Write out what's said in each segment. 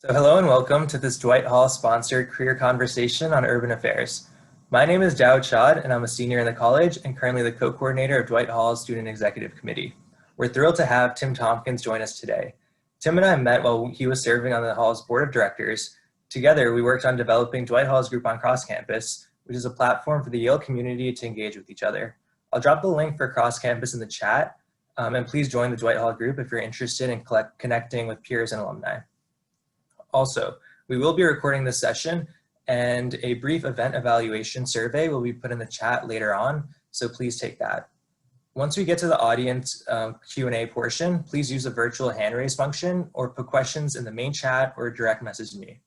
So hello and welcome to this Dwight Hall sponsored career conversation on urban affairs. My name is Dao Chad and I'm a senior in the college and currently the co-coordinator of Dwight Hall's Student Executive Committee. We're thrilled to have Tim Tompkins join us today. Tim and I met while he was serving on the Hall's board of directors. Together, we worked on developing Dwight Hall's group on Cross Campus, which is a platform for the Yale community to engage with each other. I'll drop the link for Cross Campus in the chat, and please join the Dwight Hall group if you're interested in connecting with peers and alumni. Also, we will be recording this session and a brief event evaluation survey will be put in the chat later on, so please take that. Once we get to the audience Q&A portion, please use the virtual hand raise function or put questions in the main chat or direct message me.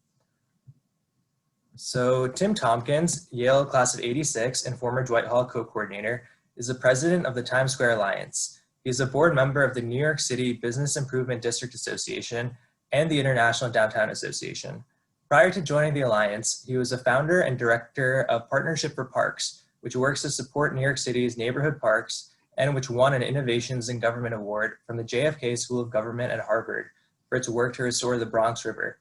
So Tim Tompkins, Yale class of '86 and former Dwight Hall Co-Coordinator, is the president of the Times Square Alliance. He is a board member of the New York City Business Improvement District Association and the International Downtown Association. Prior to joining the Alliance, he was a founder and director of Partnership for Parks, which works to support New York City's neighborhood parks and which won an Innovations in Government Award from the JFK School of Government at Harvard for its work to restore the Bronx River.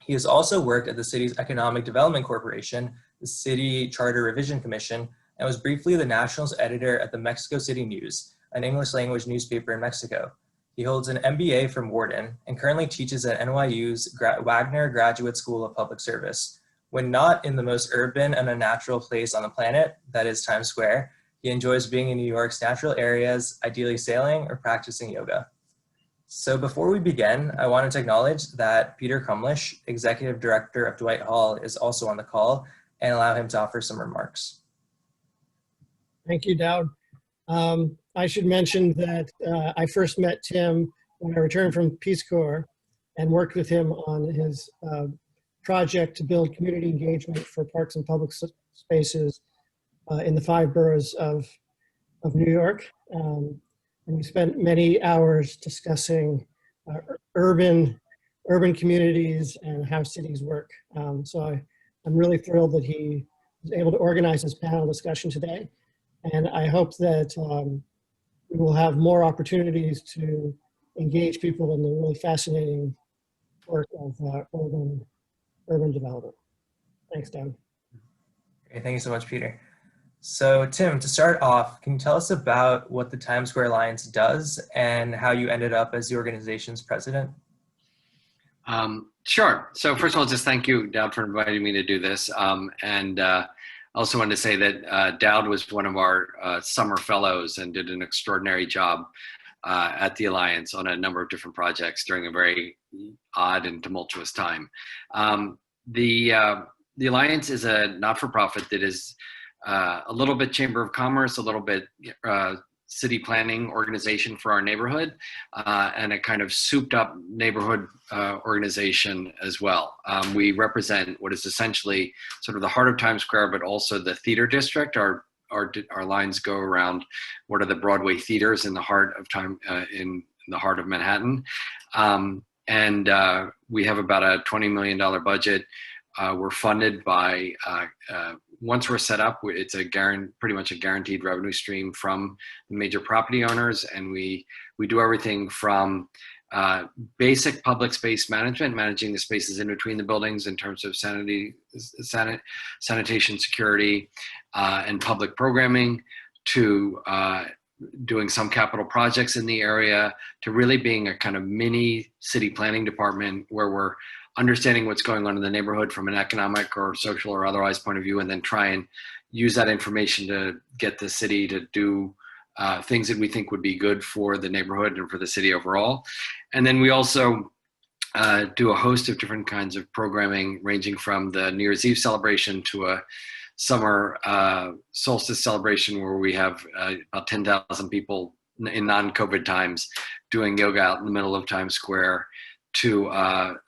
He has also worked at the city's Economic Development Corporation, the City Charter Revision Commission, and was briefly the Nationals editor at the Mexico City News, an English language newspaper in Mexico. He holds an MBA from Wharton and currently teaches at NYU's Wagner Graduate School of Public Service. When not in the most urban and unnatural place on the planet, that is Times Square, he enjoys being in New York's natural areas, ideally sailing or practicing yoga. So before we begin, I wanted to acknowledge that Peter Crumlish, Executive Director of Dwight Hall, is also on the call and allow him to offer some remarks. Thank you, Dowd. I should mention that I first met Tim when I returned from Peace Corps and worked with him on his project to build community engagement for parks and public spaces in the 5 boroughs of New York. And we spent many hours discussing urban communities and how cities work. So I'm really thrilled that he was able to organize this panel discussion today. And I hope that we will have more opportunities to engage people in the really fascinating work of urban development. Thanks, Dan. Okay, thank you so much, Peter. So Tim, to start off, can you tell us about what the Times Square Alliance does and how you ended up as the organization's president? Sure. So first of all, just thank you, Dowd, for inviting me to do this. I also wanted to say that Dowd was one of our summer fellows and did an extraordinary job at the Alliance on a number of different projects during a very odd and tumultuous time. The Alliance is a not-for-profit that is a little bit Chamber of Commerce, a little bit city planning organization for our neighborhood, and a kind of souped up neighborhood organization as well. We represent what is essentially sort of the heart of Times Square, but also the theater district. Our lines go around what are the Broadway theaters in the heart of in the heart of Manhattan. We have about a $20 million budget. We're funded by once we're set up, it's pretty much a guaranteed revenue stream from the major property owners, and we do everything from basic public space management, managing the spaces in between the buildings in terms of sanitation, security, and public programming, to doing some capital projects in the area, to really being a kind of mini city planning department where we're understanding what's going on in the neighborhood from an economic or social or otherwise point of view, and then try and use that information to get the city to do things that we think would be good for the neighborhood and for the city overall. And then we also do a host of different kinds of programming, ranging from the New Year's Eve celebration to a summer solstice celebration where we have about 10,000 people in non-COVID times doing yoga out in the middle of Times Square, to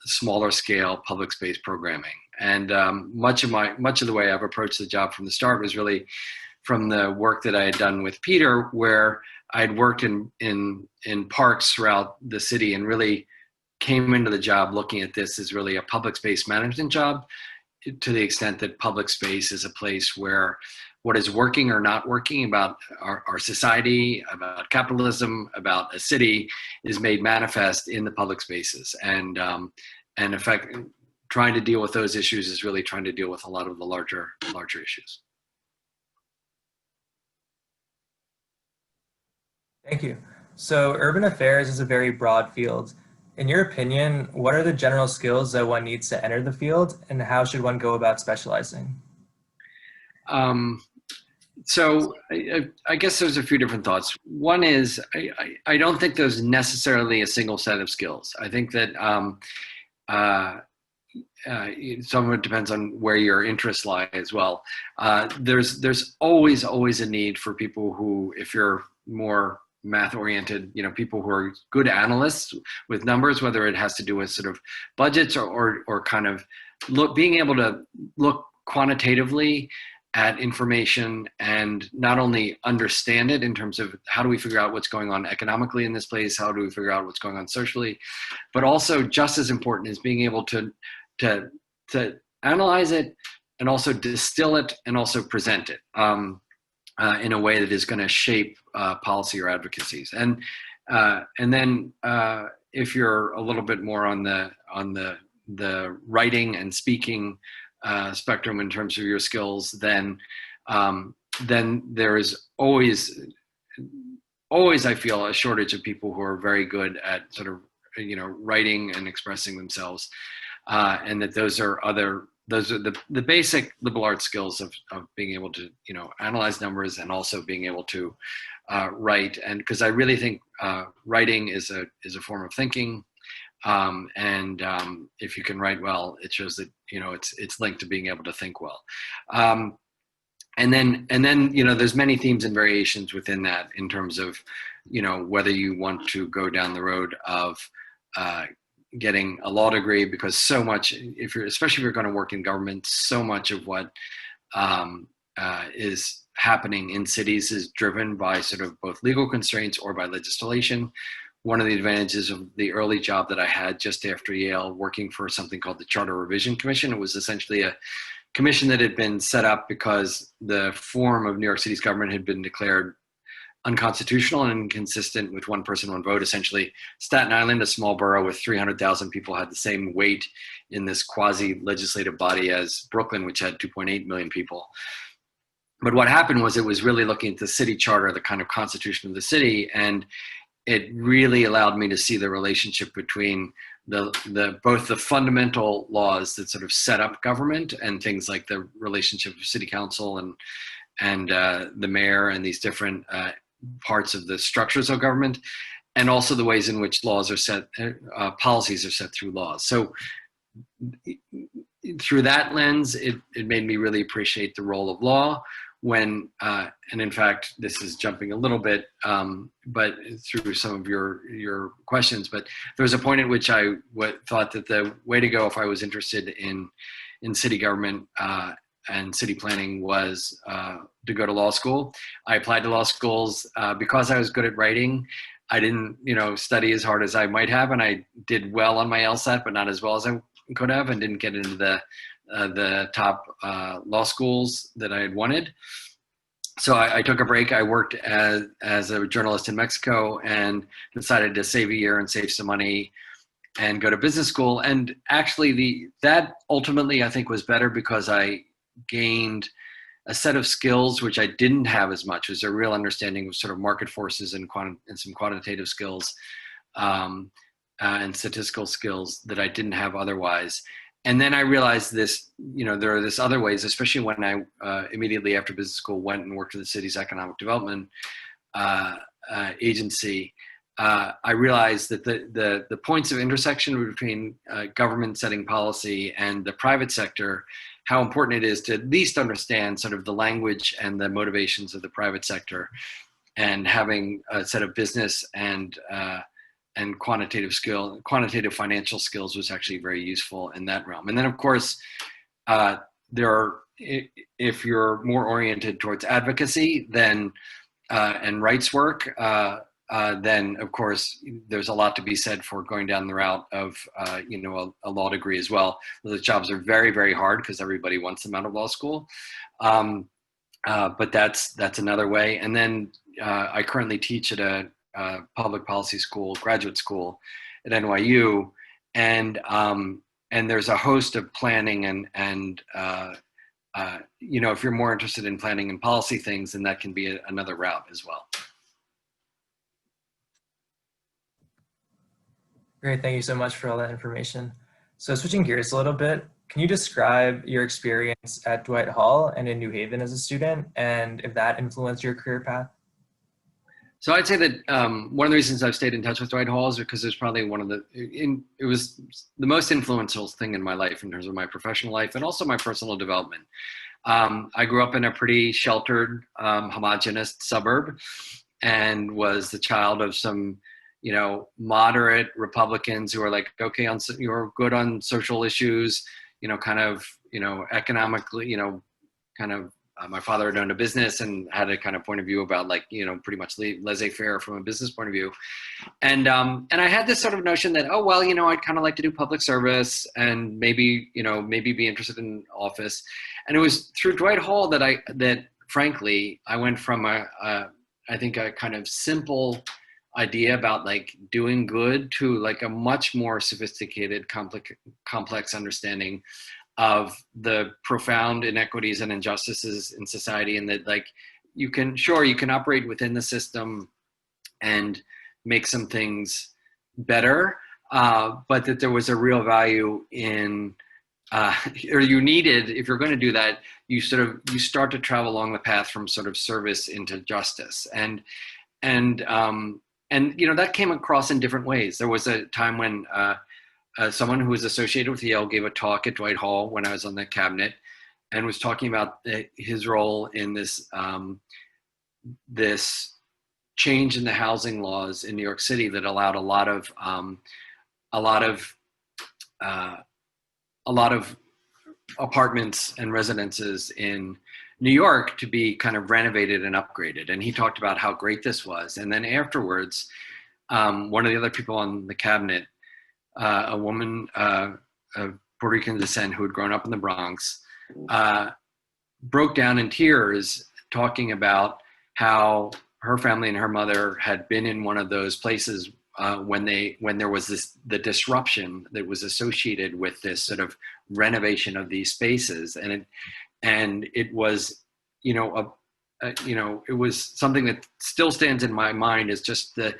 smaller scale public space programming. And much of the way I've approached the job from the start was really from the work that I had done with Peter, where I'd worked in parks throughout the city and really came into the job looking at this as really a public space management job, to the extent that public space is a place where what is working or not working about our society, about capitalism, about a city, is made manifest in the public spaces. And in fact, trying to deal with those issues is really trying to deal with a lot of the larger issues. Thank you. So urban affairs is a very broad field. In your opinion, what are the general skills that one needs to enter the field, and how should one go about specializing? So I guess there's a few different thoughts. One is I don't think there's necessarily a single set of skills. I think that some of it depends on where your interests lie as well. There's always a need for people who, if you're more math oriented, people who are good analysts with numbers, whether it has to do with sort of budgets or kind of being able to look quantitatively at information and not only understand it in terms of how do we figure out what's going on economically in this place, how do we figure out what's going on socially, but also just as important is being able to analyze it and also distill it and also present it in a way that is going to shape policy or advocacies. And then if you're a little bit more on the writing and speaking spectrum in terms of your skills, then there is always I feel a shortage of people who are very good at sort of writing and expressing themselves, and that those are the basic liberal arts skills of being able to analyze numbers and also being able to write. And because I really think writing is a form of thinking. And if you can write well, it shows that it's linked to being able to think well. And then there's many themes and variations within that in terms of whether you want to go down the road of getting a law degree, because so much, especially if you're going to work in government, so much of what is happening in cities is driven by sort of both legal constraints or by legislation. One of the advantages of the early job that I had just after Yale, working for something called the Charter Revision Commission, it was essentially a commission that had been set up because the form of New York City's government had been declared unconstitutional and inconsistent with one person, one vote. Essentially, Staten Island, a small borough with 300,000 people, had the same weight in this quasi-legislative body as Brooklyn, which had 2.8 million people. But what happened was it was really looking at the city charter, the kind of constitution of the city, and it really allowed me to see the relationship between both the fundamental laws that sort of set up government and things like the relationship of city council and the mayor and these different parts of the structures of government, and also the ways in which laws are set, policies are set through laws. So through that lens, it made me really appreciate the role of law when, and in fact, this is jumping a little bit, but through some of your questions, but there was a point at which I thought that the way to go if I was interested in city government and city planning was to go to law school. I applied to law schools because I was good at writing. I didn't, study as hard as I might have, and I did well on my LSAT, but not as well as I could have, and didn't get into the top law schools that I had wanted. So I took a break. I worked as a journalist in Mexico and decided to save a year and save some money and go to business school. And actually that ultimately I think was better because I gained a set of skills which I didn't have as much, as a real understanding of sort of market forces and some quantitative skills and statistical skills that I didn't have otherwise. And then I realized this, there are this other ways, especially when I immediately after business school went and worked for the city's economic development agency. I realized that the points of intersection between government setting policy and the private sector, how important it is to at least understand sort of the language and the motivations of the private sector, and having a set of business and quantitative financial skills was actually very useful in that realm. And then of course, if you're more oriented towards advocacy then and rights work, then of course there's a lot to be said for going down the route of a law degree as well. Those jobs are very, very hard because everybody wants them out of law school. But that's another way. And then I currently teach at a public policy school, graduate school at NYU. And there's a host of planning and you know, if you're more interested in planning and policy things, then that can be another route as well. Great, thank you so much for all that information. So switching gears a little bit, can you describe your experience at Dwight Hall and in New Haven as a student, and if that influenced your career path? So I'd say that one of the reasons I've stayed in touch with Dwight Hall is because it was probably one of it was the most influential thing in my life in terms of my professional life and also my personal development. I grew up in a pretty sheltered, homogenous suburb and was the child of some, you know, moderate Republicans who are like, okay, you're good on social issues, you know, kind of, you know, economically, you know, kind of, my father had owned a business and had a kind of point of view about, like, you know, pretty much laissez-faire from a business point of view. And I had this sort of notion that, oh, well, you know, I'd kind of like to do public service and maybe, you know, maybe be interested in office. And it was through Dwight Hall that frankly, I went from I think a kind of simple idea about like doing good to like a much more sophisticated, complex understanding of the profound inequities and injustices in society, and that like you can operate within the system and make some things better, but that there was a real value in or you needed, if you're going to do that, you start to travel along the path from sort of service into justice, and you know, that came across in different ways. There was a time when someone who was associated with Yale gave a talk at Dwight Hall when I was on the cabinet, and was talking about his role in this this change in the housing laws in New York City that allowed a lot of apartments and residences in New York to be kind of renovated and upgraded. And he talked about how great this was. And then afterwards, one of the other people on the cabinet, a woman of Puerto Rican descent who had grown up in the Bronx, broke down in tears talking about how her family and her mother had been in one of those places when there was the disruption that was associated with this sort of renovation of these spaces, and it was, you know, it was something that still stands in my mind as just the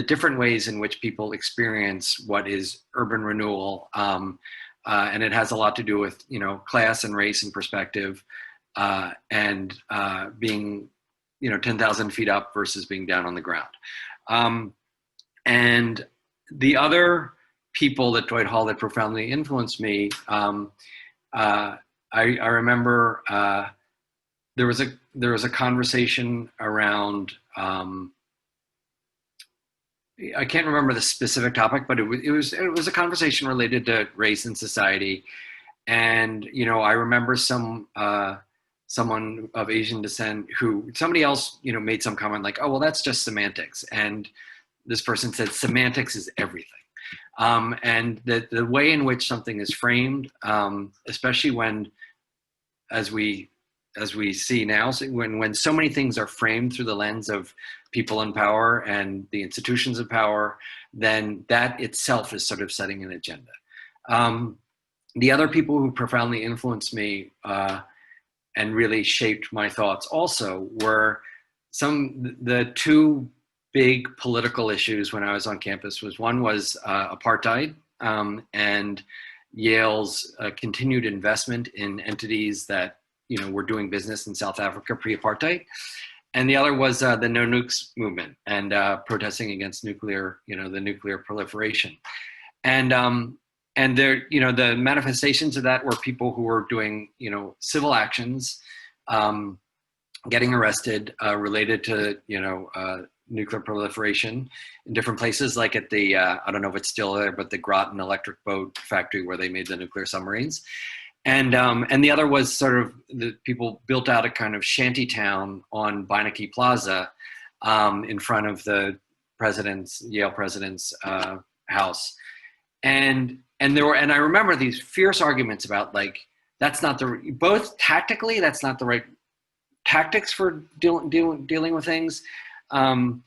different ways in which people experience what is urban renewal, and it has a lot to do with, you know, class and race and perspective, and being, you know, 10,000 feet up versus being down on the ground. And the other people at Dwight Hall that profoundly influenced me, I remember there was a conversation around, I can't remember the specific topic, but it was a conversation related to race and society. And, you know, I remember someone of Asian descent somebody else, you know, made some comment like, oh, well, that's just semantics. And this person said, semantics is everything. And the way in which something is framed, especially when, as we see now, when so many things are framed through the lens of people in power and the institutions of power, then that itself is sort of setting an agenda. The other people who profoundly influenced me and really shaped my thoughts also were the two big political issues when I was on campus. One was apartheid, and Yale's continued investment in entities that, you know, were doing business in South Africa pre-apartheid. And the other was the no nukes movement and protesting against the nuclear proliferation. And there, you know, the manifestations of that were people who were doing, you know, civil actions, getting arrested related to, you know, nuclear proliferation in different places, like at the, I don't know if it's still there, but the Groton electric boat factory where they made the nuclear submarines. And the other was sort of the people built out a kind of shanty town on Beinecke Plaza in front of the Yale president's house. And I remember these fierce arguments about, like, that's not both tactically, that's not the right tactics for dealing with things, or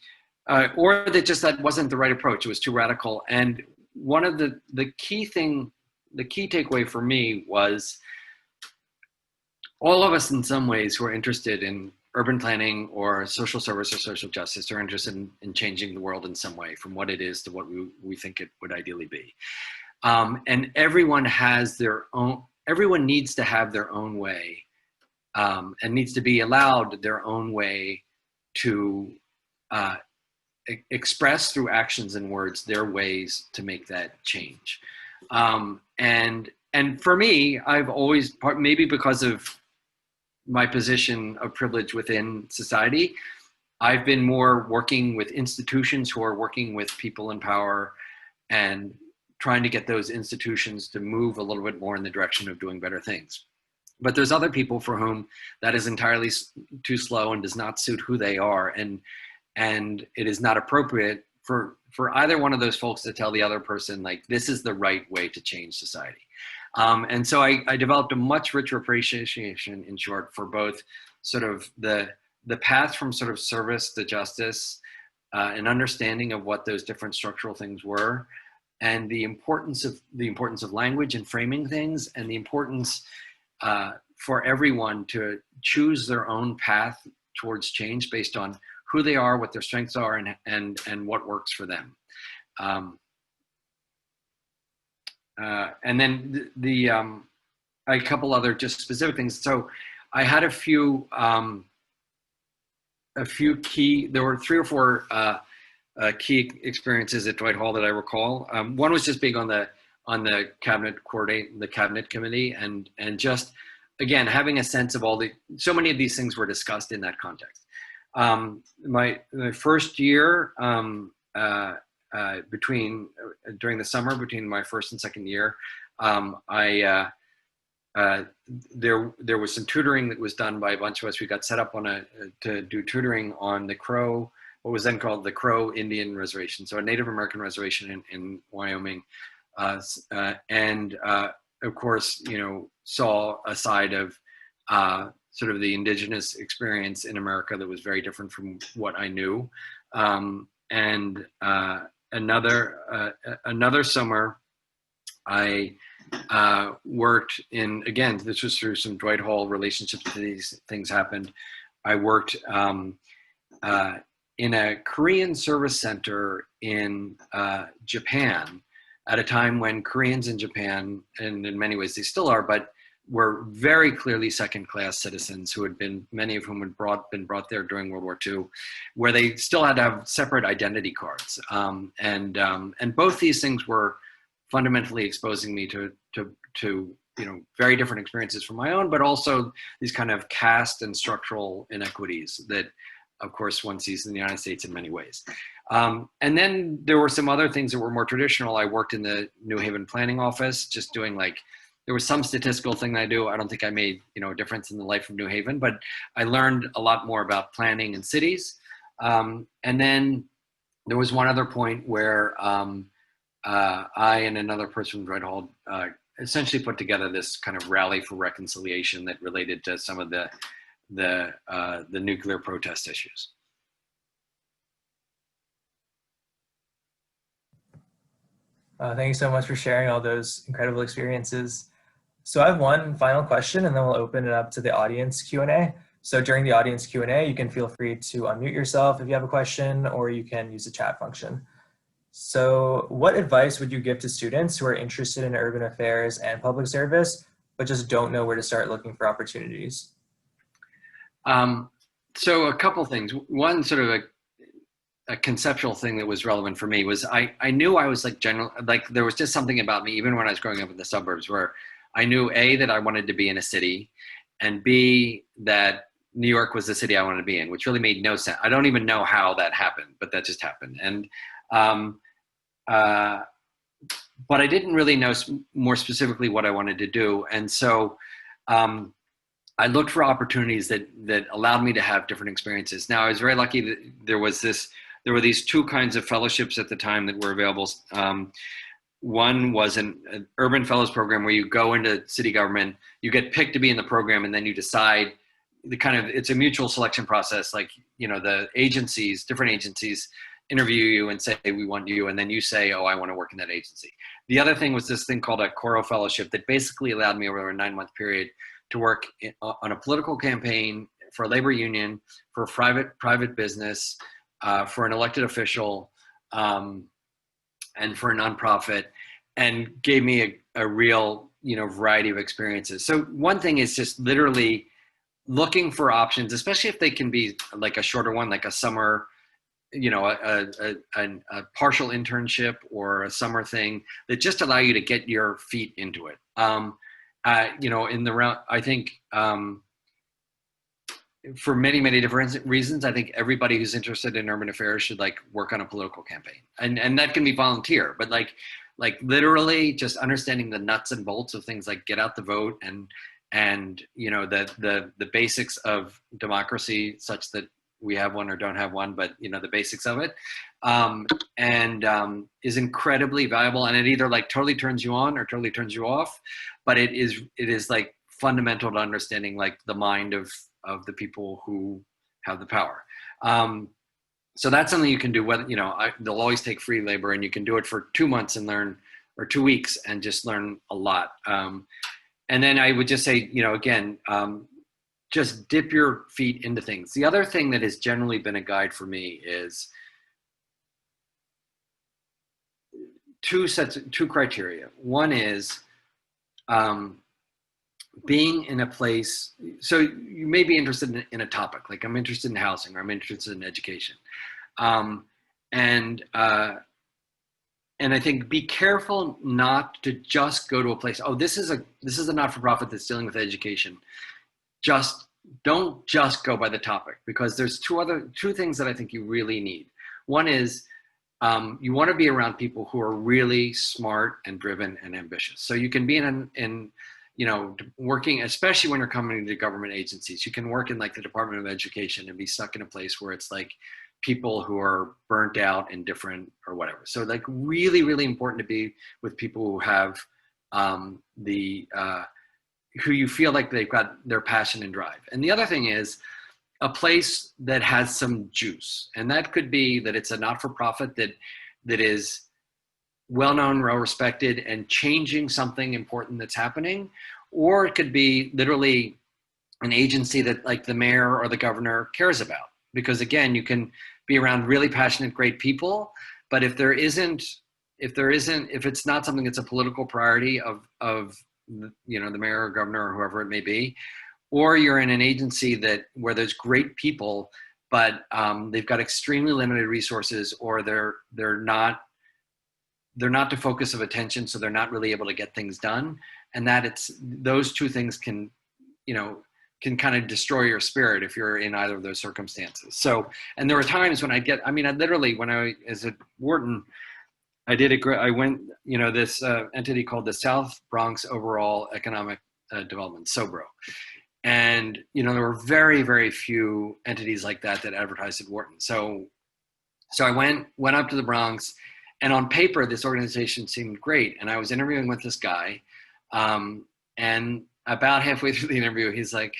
that wasn't the right approach. It was too radical. And one of the key takeaway for me was all of us in some ways who are interested in urban planning or social service or social justice are interested in changing the world in some way from what it is to what we think it would ideally be. And everyone needs to have their own way and needs to be allowed their own way to express through actions and words their ways to make that change. And for me, I've always, maybe because of my position of privilege within society, I've been more working with institutions who are working with people in power and trying to get those institutions to move a little bit more in the direction of doing better things. But there's other people for whom that is entirely too slow and does not suit who they are. And it is not appropriate for either one of those folks to tell the other person, like, this is the right way to change society. And so I developed a much richer appreciation, in short, for both sort of the path from sort of service to justice, an understanding of what those different structural things were, and the importance of language and framing things, and the importance for everyone to choose their own path towards change based on who they are, what their strengths are, and what works for them. And then a couple other just specific things. So I had a few key, there were 3 or 4 key experiences at Dwight Hall that I recall. One was just being on the cabinet committee, and just, again, having a sense of so many of these things were discussed in that context. My first year, during the summer between my first and second year, there was some tutoring that was done by a bunch of us. We got set up to do tutoring on the Crow, what was then called the Crow Indian Reservation, so a Native American reservation in Wyoming, and of course, saw a side of sort of the indigenous experience in America that was very different from what I knew. And another summer, I worked in, again, this was through some Dwight Hall relationships that these things happened. I worked in a Korean service center in Japan at a time when Koreans in Japan, and in many ways they still are, but were very clearly second-class citizens who had been, many of whom had been brought there during World War II, where they still had to have separate identity cards. And both these things were fundamentally exposing me to very different experiences from my own, but also these kind of caste and structural inequities that, of course, one sees in the United States in many ways. And then there were some other things that were more traditional. I worked in the New Haven planning office, just doing there was some statistical thing that I do. I don't think I made, a difference in the life of New Haven, but I learned a lot more about planning in cities. And then there was one other point where I and another person from Dwight Hall essentially put together this kind of rally for reconciliation that related to some of the nuclear protest issues. Thank you so much for sharing all those incredible experiences. So I have one final question, and then we'll open it up to the audience Q&A. So during the audience Q&A, you can feel free to unmute yourself if you have a question, or you can use the chat function. So what advice would you give to students who are interested in urban affairs and public service, but just don't know where to start looking for opportunities? So a couple things. One sort of a conceptual thing that was relevant for me was I knew I was there was just something about me, even when I was growing up in the suburbs, where I knew A, that I wanted to be in a city, and B, that New York was the city I wanted to be in, which really made no sense. I don't even know how that happened, but that just happened. And but I didn't really know more specifically what I wanted to do. And so I looked for opportunities that allowed me to have different experiences. Now, I was very lucky that there were these 2 kinds of fellowships at the time that were available. One was an urban fellows program where you go into city government, you get picked to be in the program, and then you decide it's a mutual selection process. The different agencies interview you and say, we want you, and then you say, oh, I want to work in that agency. The other thing was this thing called a Coro Fellowship that basically allowed me over a 9-month period to work on a political campaign for a labor union, for a private business, for an elected official, and for a nonprofit, and gave me a real, variety of experiences. So one thing is just literally looking for options, especially if they can be like a shorter one, like a summer, a partial internship or a summer thing that just allow you to get your feet into it. In the round, I think, for many, many different reasons, I think everybody who's interested in urban affairs should work on a political campaign, and that can be volunteer, but like literally just understanding the nuts and bolts of things like get out the vote and the basics of democracy, such that we have one or don't have one, but the basics of it, is incredibly valuable, and it either totally turns you on or totally turns you off, but it is fundamental to understanding the mind of the people who have the power. So that's something you can do. Whether they'll always take free labor, and you can do it for 2 months and learn, or 2 weeks and just learn a lot. And then I would just say, again, just dip your feet into things. The other thing that has generally been a guide for me is two criteria. One is being in a place, so you may be interested in a topic, like I'm interested in housing, or I'm interested in education. And I think be careful not to just go to a place, oh, this is a not-for-profit that's dealing with education. Don't just go by the topic, because there's two things that I think you really need. One is you want to be around people who are really smart and driven and ambitious. So you can be in working, especially when you're coming into government agencies, you can work in the Department of Education and be stuck in a place where it's people who are burnt out and different or whatever. So really, really important to be with people who have who you feel like they've got their passion and drive. And the other thing is a place that has some juice. And that could be that it's a not-for-profit that is well-known, well-respected, and changing something important that's happening. Or it could be literally an agency that the mayor or the governor cares about. Because again, you can be around really passionate, great people, but if it's not something that's a political priority of the mayor or governor or whoever it may be, or you're in an agency where there's great people, but they've got extremely limited resources, or they're not the focus of attention, so they're not really able to get things done, and those two things can kind of destroy your spirit if you're in either of those circumstances. So, and there were times when when I was at Wharton, I went, this entity called the South Bronx Overall Economic Development, SOBRO. And, there were very, very few entities like that advertised at Wharton. So I went up to the Bronx, and on paper, this organization seemed great. And I was interviewing with this guy, and about halfway through the interview, he's like,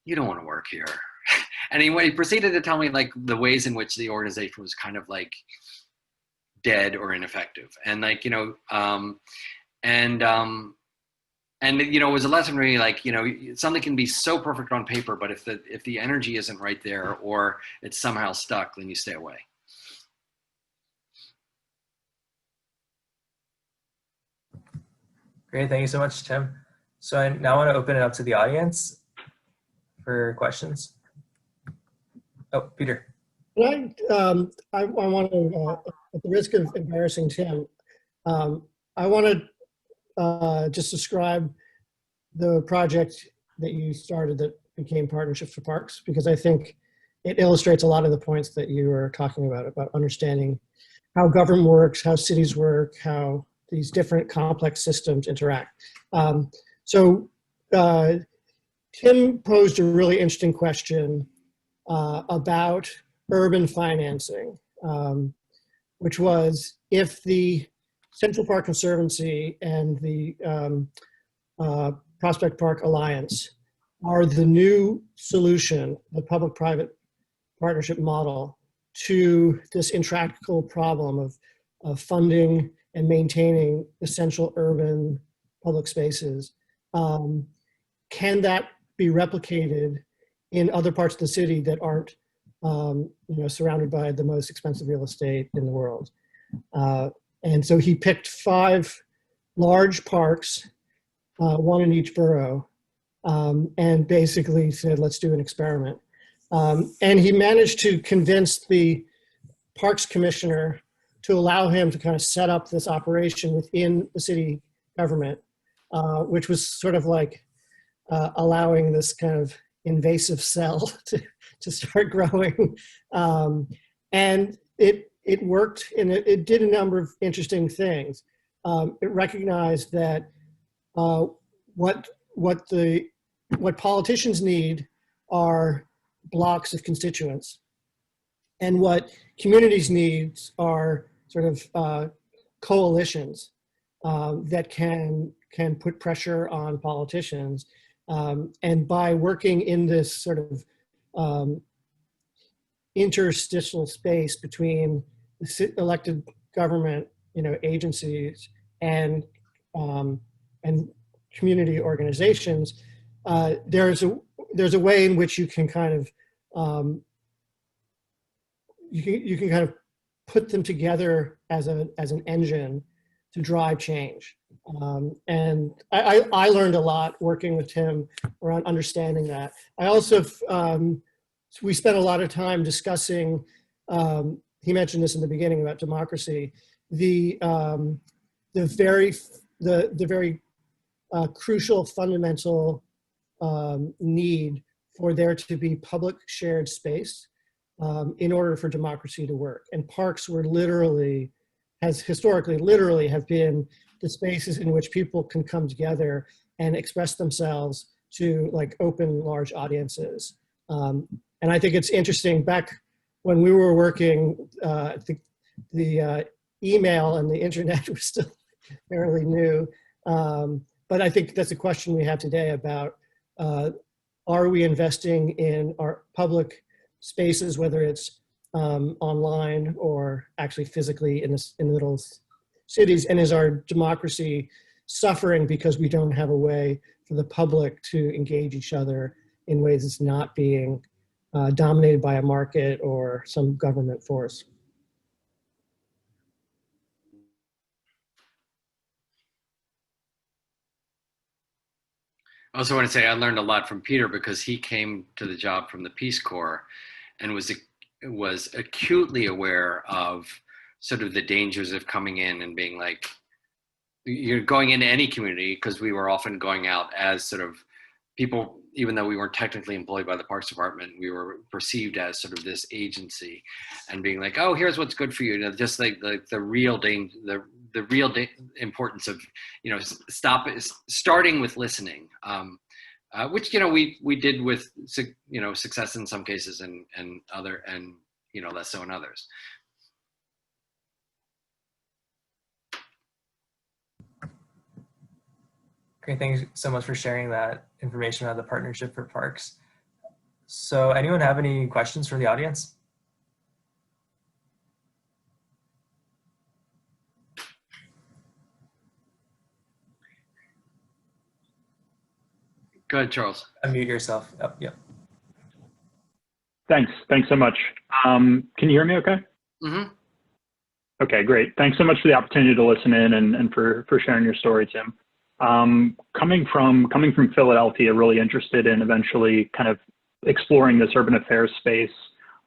you don't want to work here. And he proceeded to tell me the ways in which the organization was kind of dead or ineffective. And it was a lesson really something can be so perfect on paper, but if the energy isn't right there, or it's somehow stuck, then you stay away. Great, thank you so much, Tim. So I now want to open it up to the audience for questions. Oh, Peter. I want to, at the risk of embarrassing Tim, I want to just describe the project that you started that became Partnerships for Parks, because I think it illustrates a lot of the points that you were talking about understanding how government works, how cities work, how these different complex systems interact. So Tim posed a really interesting question about urban financing, which was if the Central Park Conservancy and the Prospect Park Alliance are the new solution, the public-private partnership model to this intractable problem of funding and maintaining essential urban public spaces. Can that be replicated in other parts of the city that aren't surrounded by the most expensive real estate in the world? And so he picked 5 large parks, one in each borough, and basically said, let's do an experiment. And he managed to convince the Parks Commissioner to allow him to kind of set up this operation within the city government, which was sort of like allowing this kind of invasive cell to start growing. And it worked, and it did a number of interesting things. It recognized that what politicians need are blocks of constituents, and what communities need are sort of coalitions that can put pressure on politicians. And by working in this sort of interstitial space between the elected government, agencies and community organizations, there's a way in which you can kind of you can kind of put them together as an engine to drive change. And I learned a lot working with him around understanding that. I also, we spent a lot of time discussing, he mentioned this in the beginning about democracy, the very crucial fundamental need for there to be public shared space in order for democracy to work. And parks were historically have been the spaces in which people can come together and express themselves to like open large audiences. And I think it's interesting, back when we were working, the email and the internet was still fairly new. But I think that's a question we have today about, are we investing in our public spaces, whether it's online or actually physically in the little cities, and is our democracy suffering because we don't have a way for the public to engage each other in ways that's not being dominated by a market or some government force? I also want to say I learned a lot from Peter because he came to the job from the Peace Corps and was acutely aware of sort of the dangers of coming in and being like, you're going into any community, because we were often going out as sort of people, even though we weren't technically employed by the Parks Department, we were perceived as sort of this agency, and being like, oh, here's what's good for you. Just like the real danger, the real importance of, starting with listening, which, we did with, success in some cases and less so in others. Great, thank you so much for sharing that information about the Partnership for Parks. So anyone have any questions for the audience? Go ahead, Charles. Unmute yourself. Yep. Thanks so much. Can you hear me okay? Mm-hmm. Okay, great. Thanks so much for the opportunity to listen in and for sharing your story, Tim. Coming from Philadelphia, really interested in eventually kind of exploring this urban affairs space.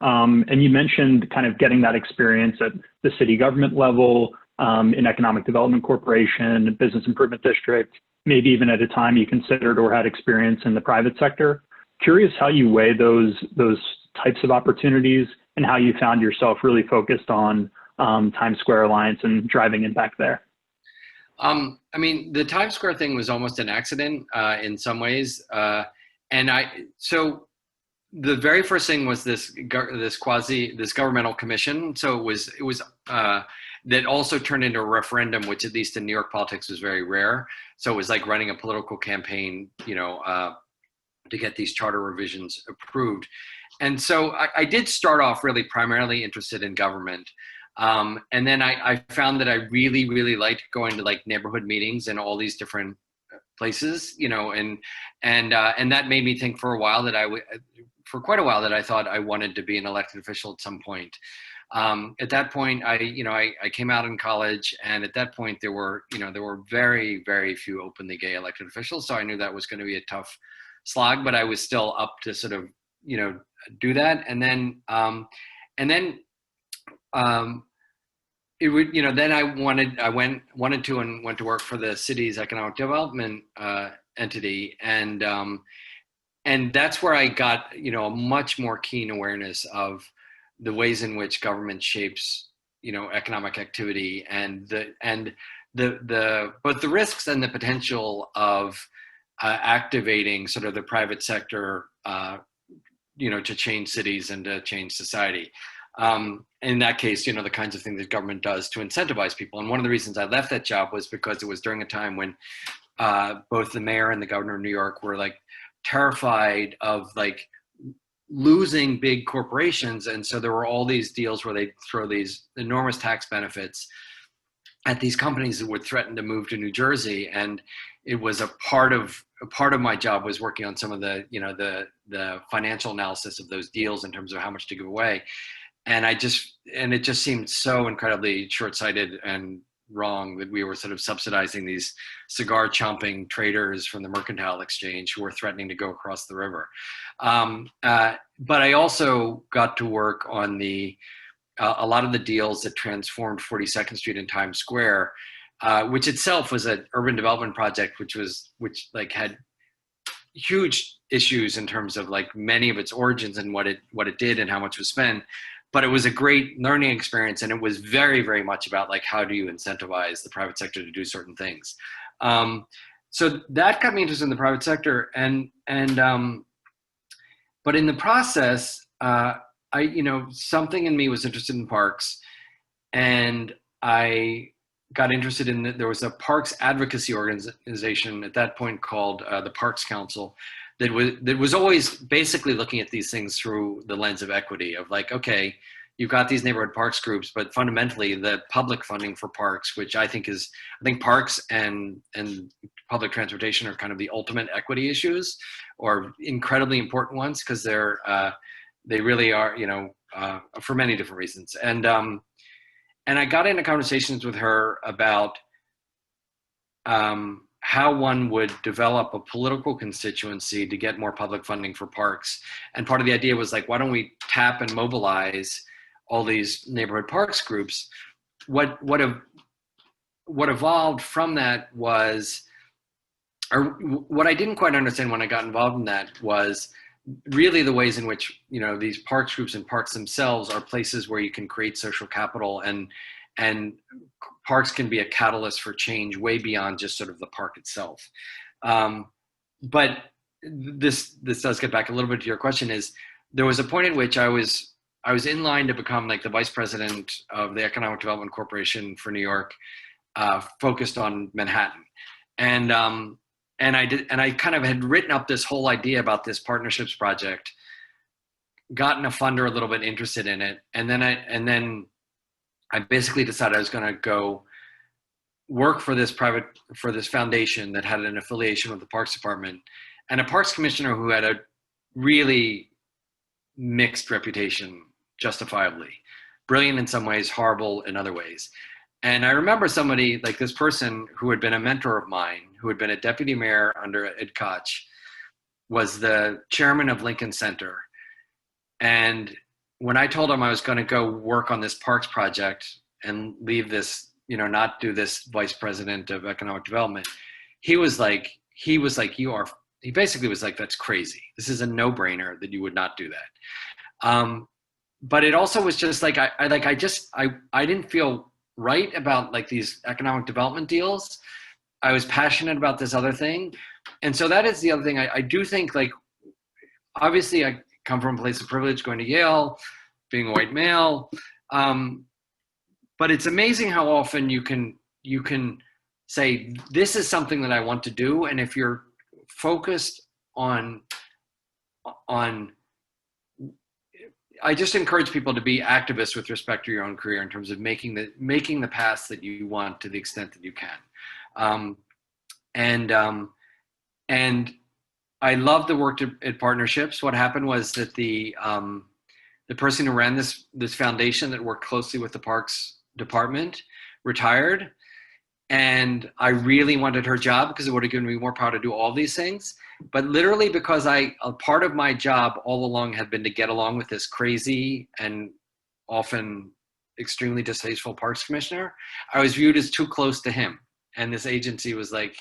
And you mentioned kind of getting that experience at the city government level, in economic development corporation, business improvement district, maybe even at a time you considered or had experience in the private sector. Curious how you weigh those types of opportunities and how you found yourself really focused on Times Square Alliance and driving impact there. The Times Square thing was almost an accident in some ways. So the very first thing was this governmental commission. So it was that also turned into a referendum, which at least in New York politics was very rare. So it was like running a political campaign, to get these charter revisions approved. and so I did start off really primarily interested in government. And then I found that I really, really liked going to like neighborhood meetings in all these different places, you know, and that made me think for a while that for quite a while that I thought I wanted to be an elected official at some point. At that point, I came out in college, and at that point there were very, very few openly gay elected officials. So I knew that was going to be a tough slog, but I was still up to sort of, do that. And then it would, then I went to work for the city's economic development entity, and that's where I got, a much more keen awareness of the ways in which government shapes, economic activity, and the both the risks and the potential of activating sort of the private sector, to change cities and to change society. In that case, the kinds of things that government does to incentivize people. And one of the reasons I left that job was because it was during a time when both the mayor and the governor of New York were like terrified of like losing big corporations. And so there were all these deals where they throw these enormous tax benefits at these companies that would threaten to move to New Jersey. And it was a part of my job was working on some of the, the financial analysis of those deals in terms of how much to give away. And it just seemed so incredibly short-sighted and wrong that we were sort of subsidizing these cigar chomping traders from the mercantile exchange who were threatening to go across the river. But I also got to work on a lot of the deals that transformed 42nd Street and Times Square, which itself was an urban development project, which had huge issues in terms of like many of its origins and what it did and how much was spent. But it was a great learning experience, and it was very, very much about like how do you incentivize the private sector to do certain things. So that got me interested in the private sector, but in the process, something in me was interested in parks, and I got interested in there was a parks advocacy organization at that point called the Parks Council that was always basically looking at these things through the lens of equity, of like, okay, you've got these neighborhood parks groups, but fundamentally the public funding for parks, which I think parks and public transportation are kind of the ultimate equity issues, or incredibly important ones, because they really are, for many different reasons. And I got into conversations with her about how one would develop a political constituency to get more public funding for parks. And part of the idea was like, why don't we tap and mobilize all these neighborhood parks groups? What evolved from that was, or what I didn't quite understand when I got involved in that was really the ways in which, these parks groups and parks themselves are places where you can create social capital, and parks can be a catalyst for change way beyond just sort of the park itself. But this does get back a little bit to your question. Is there was a point at which I was in line to become like the vice president of the Economic Development Corporation for New York, focused on Manhattan, and I kind of had written up this whole idea about this partnerships project, gotten a funder a little bit interested in it, and then I basically decided I was going to go work for this foundation that had an affiliation with the Parks Department, and a parks commissioner who had a really mixed reputation, justifiably. Brilliant in some ways, horrible in other ways. And I remember somebody like this person who had been a mentor of mine, who had been a deputy mayor under Ed Koch, was the chairman of Lincoln Center. And when I told him I was going to go work on this parks project and leave this, not do this vice president of economic development, he basically was like, that's crazy. This is a no-brainer that you would not do that. But it also was just like, I didn't feel right about like these economic development deals. I was passionate about this other thing. And so that is the other thing. I do think, like, obviously I come from a place of privilege, going to Yale, being a white male. But it's amazing how often you can say, this is something that I want to do. And if you're focused on I just encourage people to be activists with respect to your own career in terms of making the paths that you want to the extent that you can. And I love the work at partnerships. What happened was that the person who ran this foundation that worked closely with the Parks Department retired, and I really wanted her job because it would have given me more power to do all these things. But literally, because a part of my job all along had been to get along with this crazy and often extremely distasteful Parks Commissioner, I was viewed as too close to him. And this agency was like,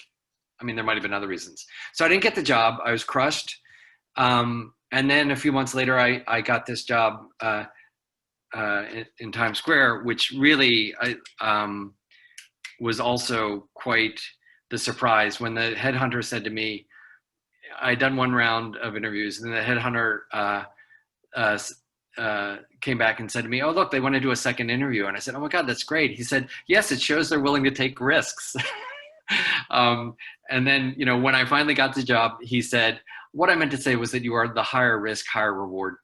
I mean, there might have been other reasons. So I didn't get the job. I was crushed. And then a few months later, I got this job in Times Square, which really was also quite the surprise when the headhunter said to me, I'd done one round of interviews, and then the headhunter came back and said to me, oh, look, they want to do a second interview. And I said, oh my God, that's great. He said, yes, it shows they're willing to take risks. And then, when I finally got the job, he said, what I meant to say was that you are the higher risk, higher reward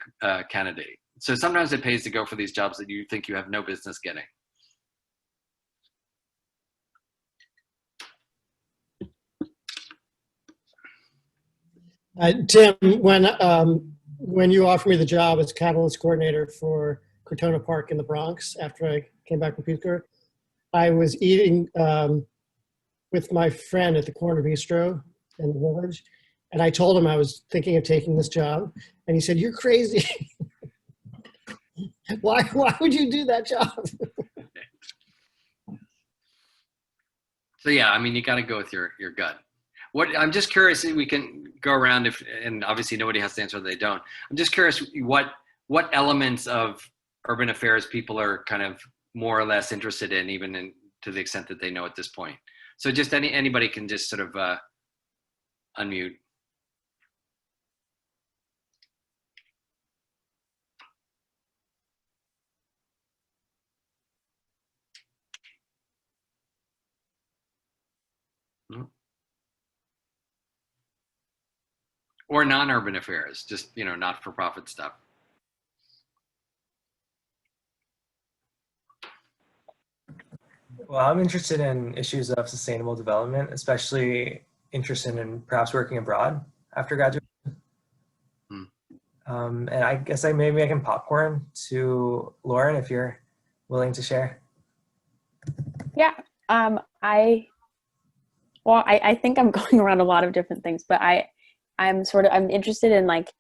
candidate. So sometimes it pays to go for these jobs that you think you have no business getting. Tim, when you offered me the job as catalyst coordinator for Crotona Park in the Bronx after I came back from Peace Corps, I was eating with my friend at the corner bistro in the village, and I told him I was thinking of taking this job, and he said, "You're crazy. Why would you do that job?" So yeah, I mean, you got to go with your gut. I'm just curious, we can go around and obviously nobody has to answer, they don't. I'm just curious what elements of urban affairs people are kind of more or less interested in, even to the extent that they know at this point. So just anybody can just sort of unmute. Or non-urban affairs, just, not-for-profit stuff. Well, I'm interested in issues of sustainable development, especially interested in perhaps working abroad after graduation. And I guess maybe I can popcorn to Lauren if you're willing to share. Yeah, I think I'm going around a lot of different things, but I'm interested in like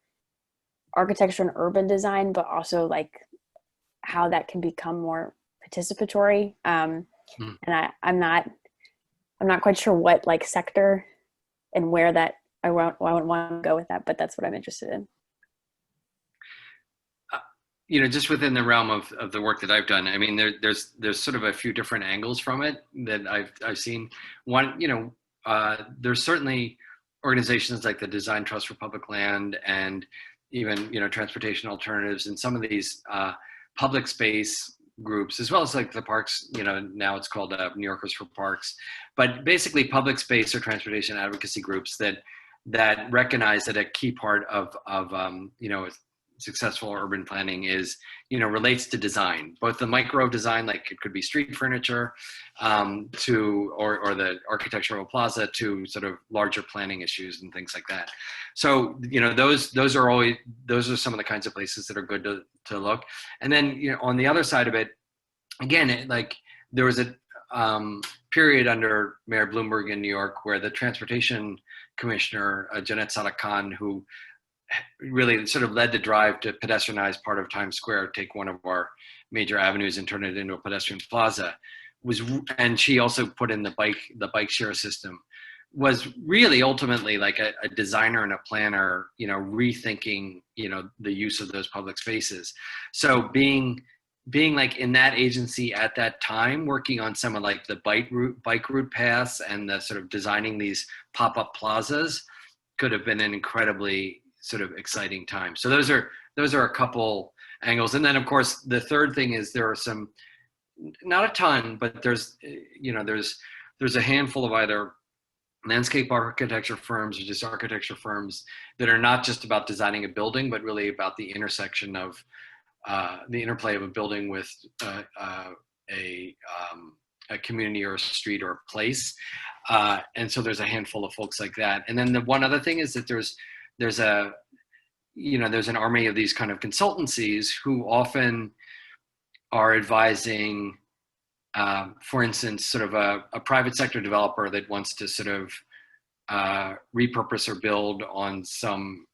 architecture and urban design, but also like how that can become more participatory. And I'm not quite sure what like sector and where that I would want to go with that, but that's what I'm interested in. Just within the realm of the work that I've done, I mean, there's sort of a few different angles from it that I've seen. One, there's certainly organizations like the Design Trust for Public Land and even, Transportation Alternatives and some of these public space groups, as well as like the parks, now it's called New Yorkers for Parks, but basically public space or transportation advocacy groups that recognize that a key part of successful urban planning is, relates to design, both the micro design, like it could be street furniture, or the architecture of a plaza, to sort of larger planning issues and things like that. So, those are some of the kinds of places that are good to look. And then, on the other side of it, again, there was a period under Mayor Bloomberg in New York where the transportation commissioner, Janette Sadak-Khan, who really sort of led the drive to pedestrianize part of Times Square, take one of our major avenues and turn it into a pedestrian plaza, and she also put in the bike share system, was really ultimately like a designer and a planner, rethinking, the use of those public spaces. So being like in that agency at that time, working on some of like the bike route paths and the sort of designing these pop-up plazas could have been an incredibly sort of exciting time. So those are a couple angles. And then of course, the third thing is there are some, not a ton, but there's a handful of either landscape architecture firms or just architecture firms that are not just about designing a building, but really about the intersection of the interplay of a building with a community or a street or a place. And so there's a handful of folks like that. And then the one other thing is that there's an army of these kind of consultancies who often are advising, for instance, sort of a private sector developer that wants to sort of repurpose or build on some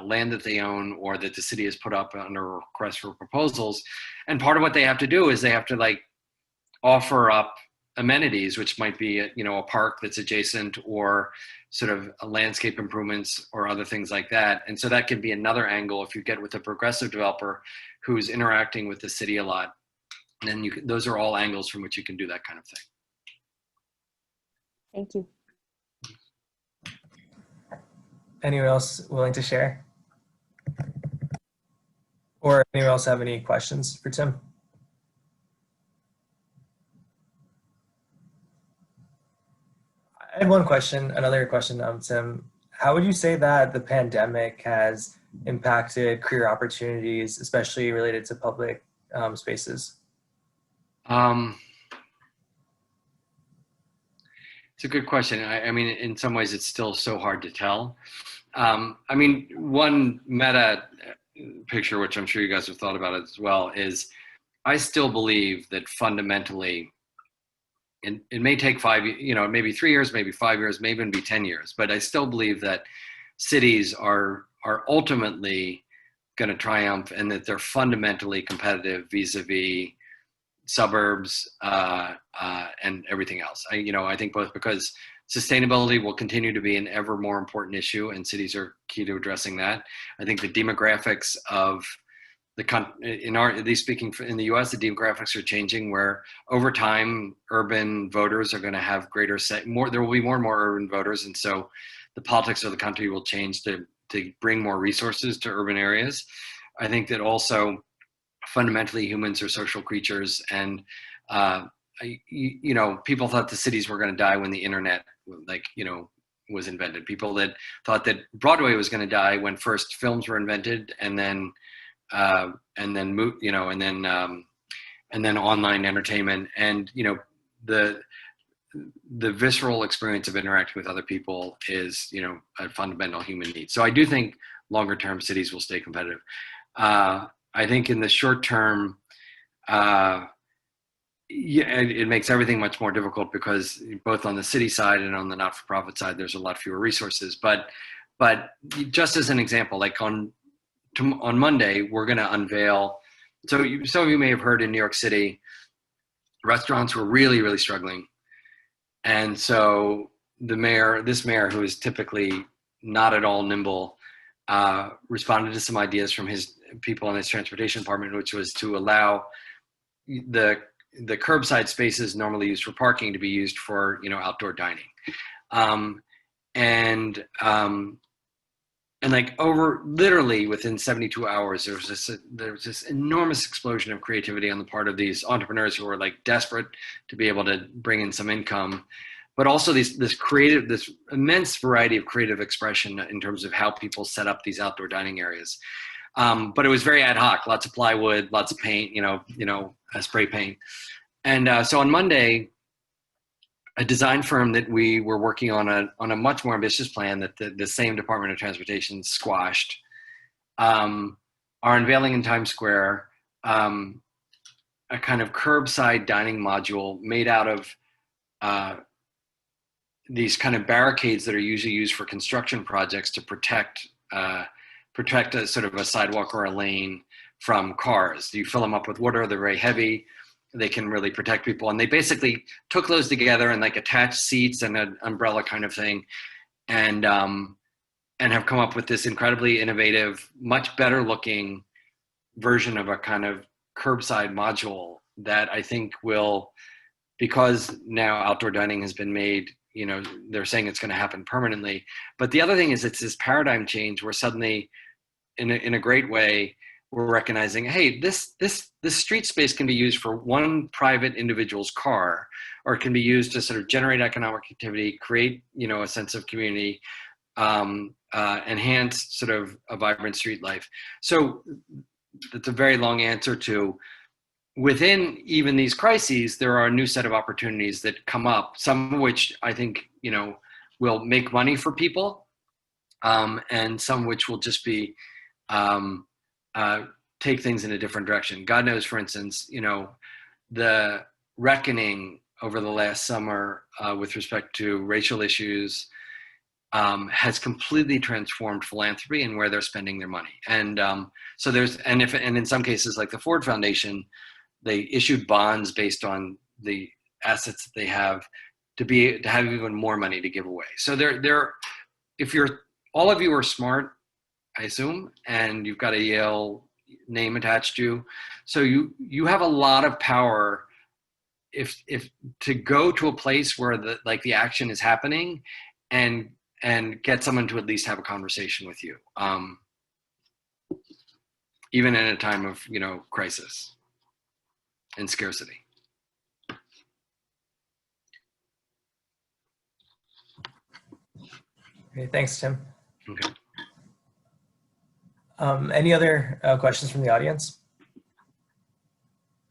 land that they own or that the city has put up under a request for proposals. And part of what they have to do is they have to like offer up amenities, which might be a park that's adjacent or sort of landscape improvements or other things like that. And so that can be another angle if you get with a progressive developer who's interacting with the city a lot. And then those are all angles from which you can do that kind of thing. Thank you. Anyone else willing to share? Or anyone else have any questions for Tim? I had one question, another question, Tim. How would you say that the pandemic has impacted career opportunities, especially related to public spaces? It's a good question. I mean, in some ways, it's still so hard to tell. I mean, one meta picture, which I'm sure you guys have thought about as well, is I still believe that fundamentally, it may take maybe 3 years, maybe 5 years, maybe even be 10 years, but I still believe that cities are ultimately going to triumph and that they're fundamentally competitive vis-a-vis suburbs and everything else. I think both because sustainability will continue to be an ever more important issue and cities are key to addressing that. I think the demographics of at least speaking in the US, the demographics are changing where over time, urban voters are going to have greater say. There will be more and more urban voters. And so the politics of the country will change to bring more resources to urban areas. I think that also fundamentally humans are social creatures, and people thought the cities were going to die when the internet was invented. People that thought that Broadway was going to die when first films were invented, and then online entertainment, and the visceral experience of interacting with other people is a fundamental human need. So I do think longer term cities will stay competitive. I think in the short term, it makes everything much more difficult because both on the city side and on the not-for-profit side, there's a lot fewer resources. But just as an example, like on Monday, we're going to unveil. So some of you may have heard in New York City, restaurants were really, really struggling. And so this mayor, who is typically not at all nimble, responded to some ideas from his people in his transportation department, which was to allow the curbside spaces normally used for parking to be used for outdoor dining, and like over literally within 72 hours, there was this enormous explosion of creativity on the part of these entrepreneurs who were like desperate to be able to bring in some income, but also this immense variety of creative expression in terms of how people set up these outdoor dining areas. But it was very ad hoc, lots of plywood, lots of paint, spray paint. And so on Monday, a design firm that we were working on a much more ambitious plan that the same Department of Transportation squashed, are unveiling in Times Square a kind of curbside dining module made out of these kind of barricades that are usually used for construction projects to protect a sort of a sidewalk or a lane from cars. You fill them up with water, they're very heavy, they can really protect people. And they basically took those together and like attached seats and an umbrella kind of thing, and have come up with this incredibly innovative, much better looking version of a kind of curbside module that I think will, because now outdoor dining has been made, they're saying it's going to happen permanently. But the other thing is it's this paradigm change where suddenly, in a great way, we're recognizing, hey, this street space can be used for one private individual's car, or it can be used to sort of generate economic activity, create, a sense of community, enhance sort of a vibrant street life. So that's a very long answer to, within even these crises, there are a new set of opportunities that come up, some of which I think, will make money for people, and some which will just be take things in a different direction. God knows, for instance, the reckoning over the last summer with respect to racial issues has completely transformed philanthropy and where they're spending their money. And so and in some cases, like the Ford Foundation, they issued bonds based on the assets that they have to have even more money to give away. So if all of you are smart, I assume, and you've got a Yale name attached to you, so you have a lot of power if to go to a place where the action is happening and get someone to at least have a conversation with you, even in a time of crisis and scarcity. Okay, thanks, Tim. Okay. Any other questions from the audience?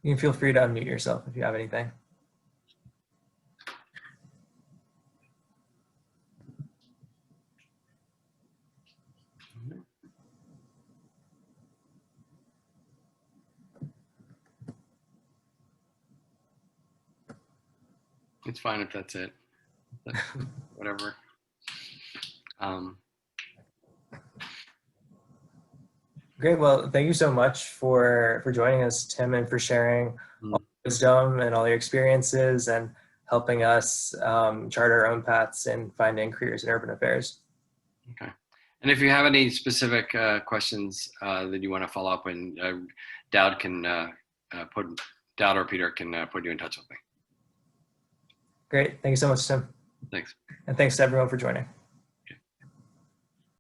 You can feel free to unmute yourself if you have anything. It's fine if that's it. Whatever. Great. Well, thank you so much for joining us, Tim, and for sharing all the wisdom and all your experiences and helping us chart our own paths in finding careers in urban affairs. Okay. And if you have any specific questions that you want to follow up, and Dowd or Peter can put you in touch with me. Great. Thank you so much, Tim. Thanks. And thanks to everyone for joining.